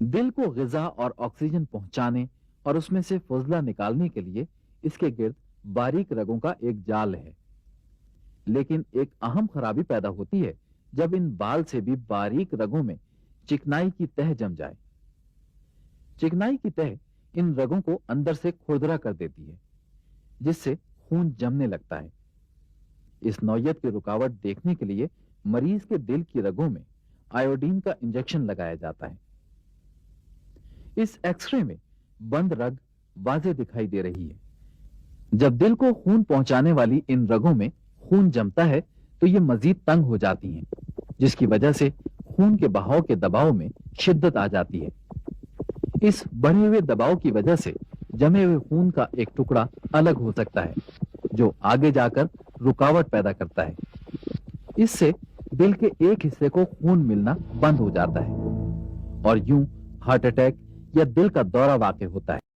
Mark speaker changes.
Speaker 1: दिल को ग़िज़ा और ऑक्सीजन पहुंचाने और उसमें से फजला निकालने के लिए इसके गिर्द बारीक रगों का एक जाल है। लेकिन एक अहम खराबी पैदा होती है जब इन बाल से भी बारीक रगों में चिकनाई की तह जम जाए। चिकनाई की तह इन रगों को अंदर से खुरदरा कर देती है, जिससे खून जमने लगता है। इस नौयत की रुकावट देखने के लिए मरीज के दिल की रगों में आयोडीन का इंजेक्शन लगाया जाता है। इस एक्सरे में बंद रग वाज़े दिखाई दे रही है। जब दिल को खून पहुंचाने वाली इन रगों में खून जमता है तो ये मजीद तंग हो जाती हैं, जिसकी वजह से खून के बहाव के दबाव में शिद्दत आ जाती है। इस बढ़े हुए दबाव की वजह से जमे हुए खून का एक टुकड़ा अलग हो सकता है, जो आगे जाकर रुकावट पैदा करता है। इससे दिल के एक हिस्से को खून मिलना बंद हो जाता है और यूं हार्ट अटैक या दिल का दौरा वाक़ई होता है।